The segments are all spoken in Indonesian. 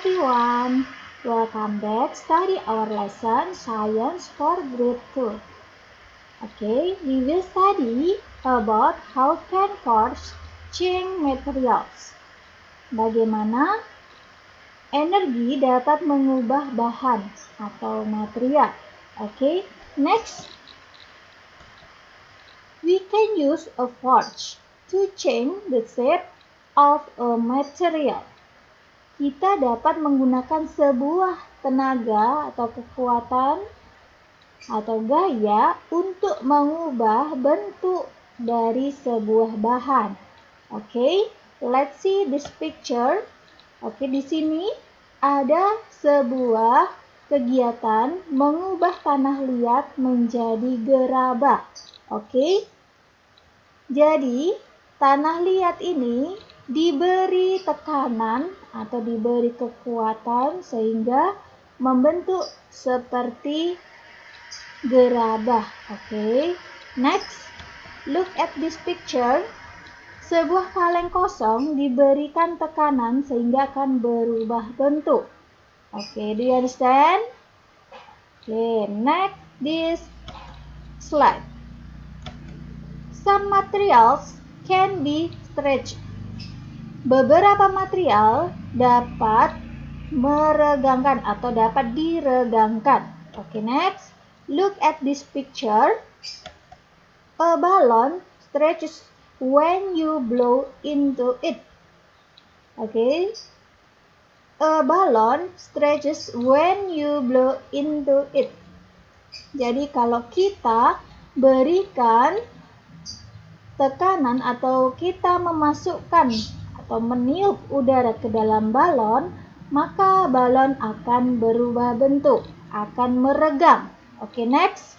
Everyone, welcome back. Study our lesson Science for Grade 2. Okay, we will study about how can force change materials. Bagaimana energi dapat mengubah bahan atau material. Okay, next we can use a force to change the shape of a material. Kita dapat menggunakan sebuah tenaga atau kekuatan atau gaya untuk mengubah bentuk dari sebuah bahan. Okay, let's see this picture. Okay, di sini ada sebuah kegiatan mengubah tanah liat menjadi gerabah. Okay, jadi tanah liat ini diberi tekanan atau diberi kekuatan sehingga membentuk seperti gerabah. Okay, next, look at this picture. Sebuah kaleng kosong diberikan tekanan sehingga akan berubah bentuk. Okay, do you understand? Okay, next this slide. Some materials can be stretched. Beberapa material dapat meregangkan atau dapat diregangkan. Okay, next. Look at this picture. A balloon stretches when you blow into it. Okay. A balloon stretches when you blow into it. Jadi kalau kita berikan tekanan atau kita memasukkan atau meniup udara ke dalam balon, maka balon akan berubah bentuk, akan meregang. Okay, next.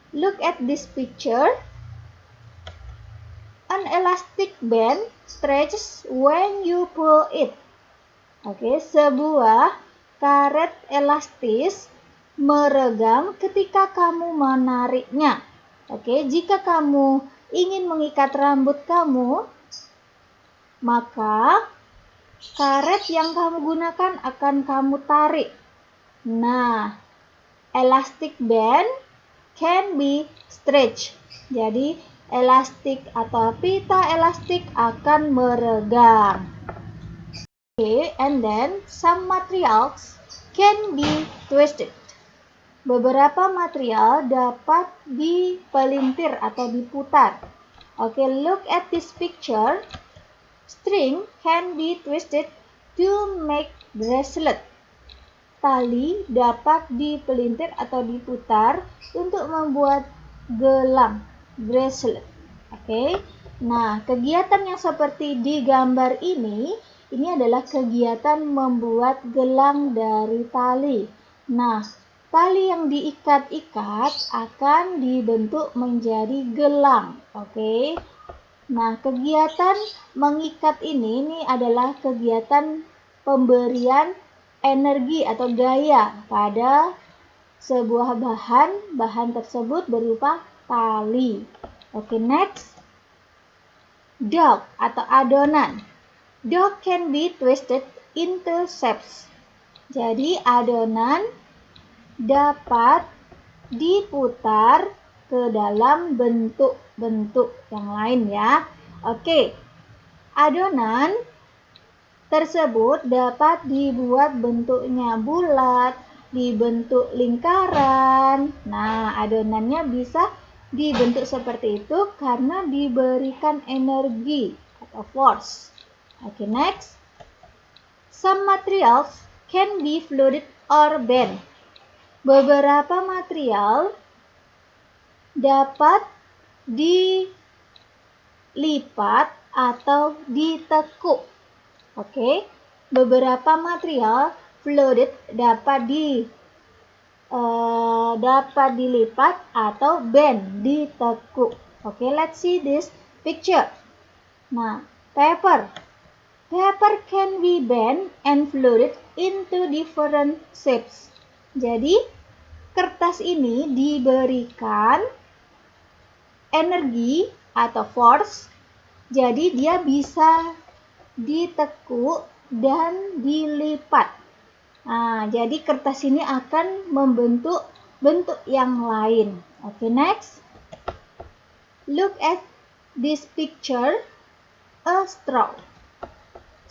Look at this picture. An elastic band stretches when you pull it. Okay, sebuah karet elastis meregang ketika kamu menariknya. Okay, jika kamu ingin mengikat rambut kamu, maka karet yang kamu gunakan akan kamu tarik. Nah, elastic band can be stretched. Jadi, elastik atau pita elastik akan meregang. Okay, and then some materials can be twisted. Beberapa material dapat dipelintir atau diputar. Okay, look at this picture. String can be twisted to make bracelet. Tali dapat dipelintir atau diputar untuk membuat gelang, bracelet. Oke. Nah, kegiatan yang seperti di gambar ini adalah kegiatan membuat gelang dari tali. Nah, tali yang diikat-ikat akan dibentuk menjadi gelang. Oke. Nah, kegiatan mengikat ini adalah kegiatan pemberian energi atau gaya pada sebuah bahan. Bahan tersebut berupa tali. Oke, next. Dough atau adonan. Dough can be twisted into shapes. Jadi, adonan dapat diputar ke dalam bentuk-bentuk yang lain ya. Oke. Adonan tersebut dapat dibuat bentuknya bulat, dibentuk lingkaran. Nah, adonannya bisa dibentuk seperti itu karena diberikan energi atau force. Oke, next. Some materials can be fluted or bent. Beberapa material dapat dilipat atau ditekuk. Oke, beberapa material fluted dapat dilipat atau bend, ditekuk. Oke, let's see this picture. Nah, paper can be bent and fluted into different shapes. Jadi, kertas ini diberikan energi atau force, jadi dia bisa ditekuk dan dilipat. Nah, jadi kertas ini akan membentuk bentuk yang lain. Oke, next. Look at this picture. A straw.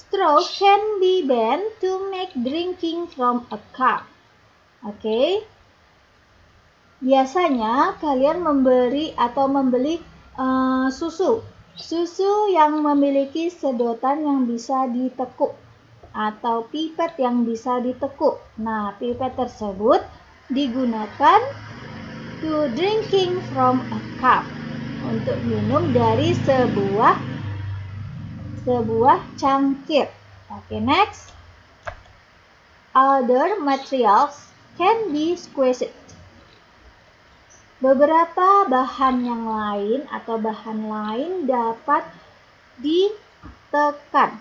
Straw can be bent to make drinking from a cup. Oke. Biasanya kalian membeli susu. Susu yang memiliki sedotan yang bisa ditekuk atau pipet yang bisa ditekuk. Nah, pipet tersebut digunakan to drinking from a cup, untuk minum dari sebuah cangkir. Oke, next. Other materials can be squeezed. Beberapa bahan yang lain atau bahan lain dapat ditekan.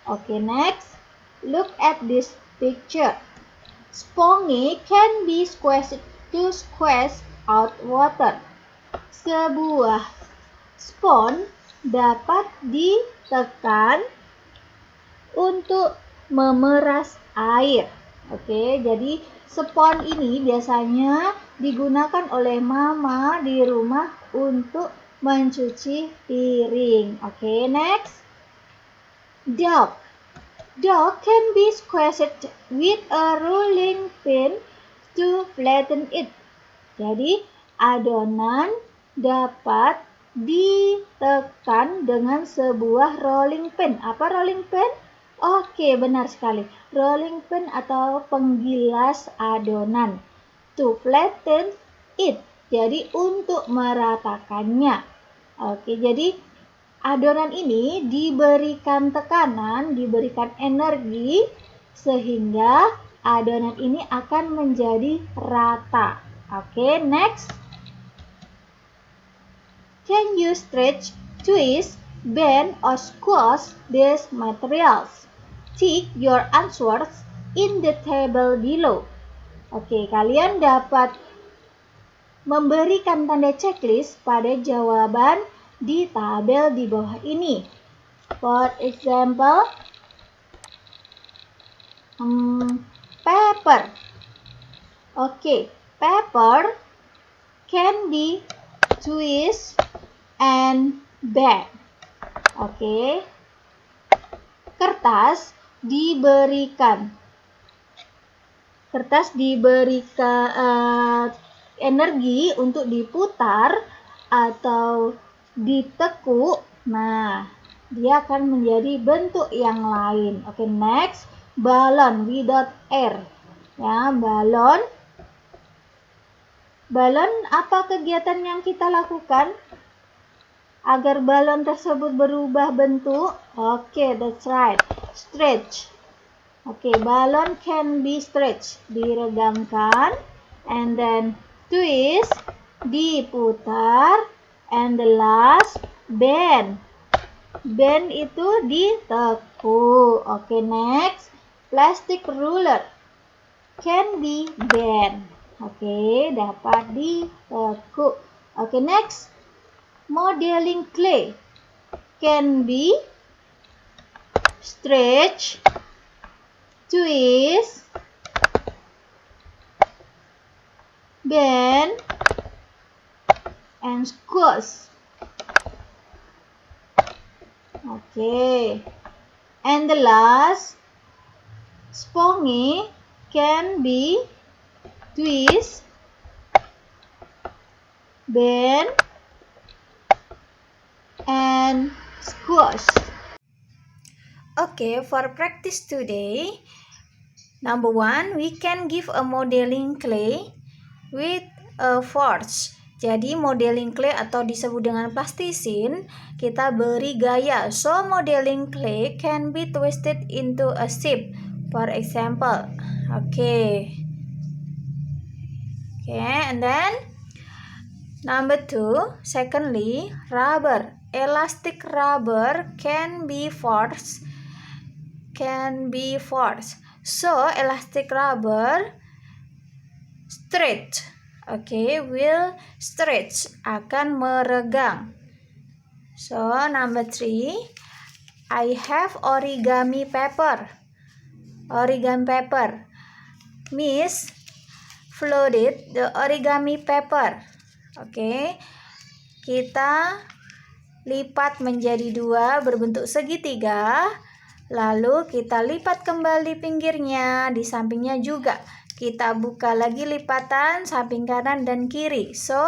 Oke, next. Look at this picture. Sponge can be squeezed to squeeze out water. Sebuah spons dapat ditekan untuk memeras air. Oke, jadi spons ini biasanya digunakan oleh mama di rumah untuk mencuci piring. Oke, next. Dough. Dough can be squeezed with a rolling pin to flatten it. Jadi, adonan dapat ditekan dengan sebuah rolling pin. Apa rolling pin? Oke, benar sekali. Rolling pin atau penggilas adonan. To flatten it. Jadi untuk meratakannya. Oke, jadi adonan ini diberikan tekanan, diberikan energi sehingga adonan ini akan menjadi rata. Oke, next. Can you stretch, twist, bend, or squash these materials? Tick your answers in the table below. Oke, kalian dapat memberikan tanda checklist pada jawaban di tabel di bawah ini. For example, paper. Oke, paper can be twist and bend. Oke. Kertas diberikan energi untuk diputar atau ditekuk. Nah, dia akan menjadi bentuk yang lain. Oke, next. Balon without air. Ya, balon. Balon, apa kegiatan yang kita lakukan agar balon tersebut berubah bentuk? Oke, that's right. Stretch. Oke, balon can be stretched. Diregangkan. And then twist. Diputar. And the last, bend. Bend itu ditekuk. Oke, next. Plastic ruler can be bent. Oke, dapat ditekuk. Oke, next. Modeling clay can be stretch, twist, bend, and squash. Okay, and the last, sponge can be twist, bend, and squash. Okay, for practice today, number 1, we can give a modeling clay with a force. Jadi modeling clay atau disebut dengan plastisin, kita beri gaya. So modeling clay can be twisted into a shape. For example, okay, and then number 2, secondly, rubber. Elastic rubber can be forced. So elastic rubber stretch. Okay, will stretch, akan meregang. So number 3, I have origami paper. Origami paper. Miss folded the origami paper. Oke. Kita lipat menjadi 2 berbentuk segitiga. Lalu kita lipat kembali pinggirnya, di sampingnya juga. Kita buka lagi lipatan samping kanan dan kiri. So,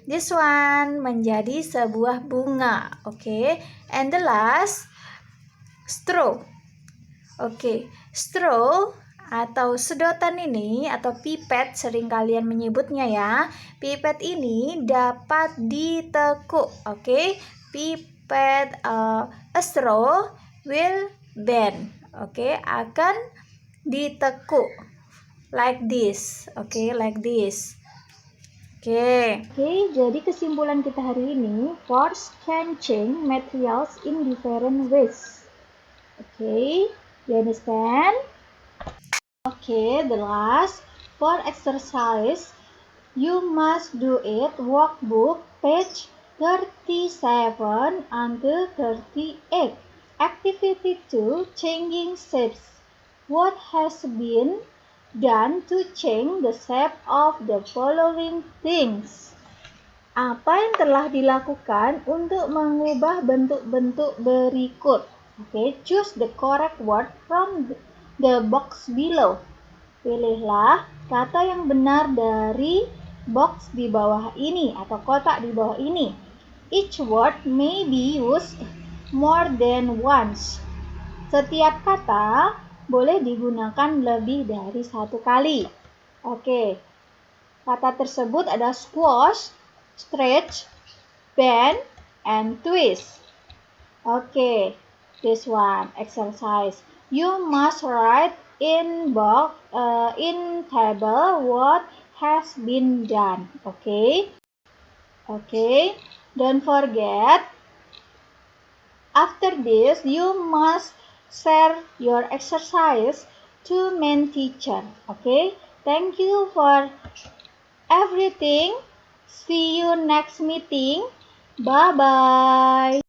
this one menjadi sebuah bunga. Oke. And the last, straw. Oke. Straw atau sedotan ini atau pipet sering kalian menyebutnya ya. Pipet ini dapat ditekuk. Oke. Pipet, a straw will bend. Oke, akan ditekuk like this. Oke, like this. Oke, jadi kesimpulan kita hari ini, words can change materials in different ways. Oke, you understand? Okay, the last, for exercise, you must do it workbook page 37 until 38. Activity 2, changing shapes. What has been done to change the shape of the following things? Apa yang telah dilakukan untuk mengubah bentuk-bentuk berikut? Okay, choose the correct word from the box below. Pilihlah kata yang benar dari box di bawah ini atau kotak di bawah ini. Each word may be used more than once. Setiap kata boleh digunakan lebih dari 1 kali. Oke. Kata tersebut ada squash, stretch, bend, and twist. Oke. This one exercise. You must write in table what has been done. Okay? Okay. Don't forget, after this, you must share your exercise to main teacher. Okay? Thank you for everything. See you next meeting. Bye-bye.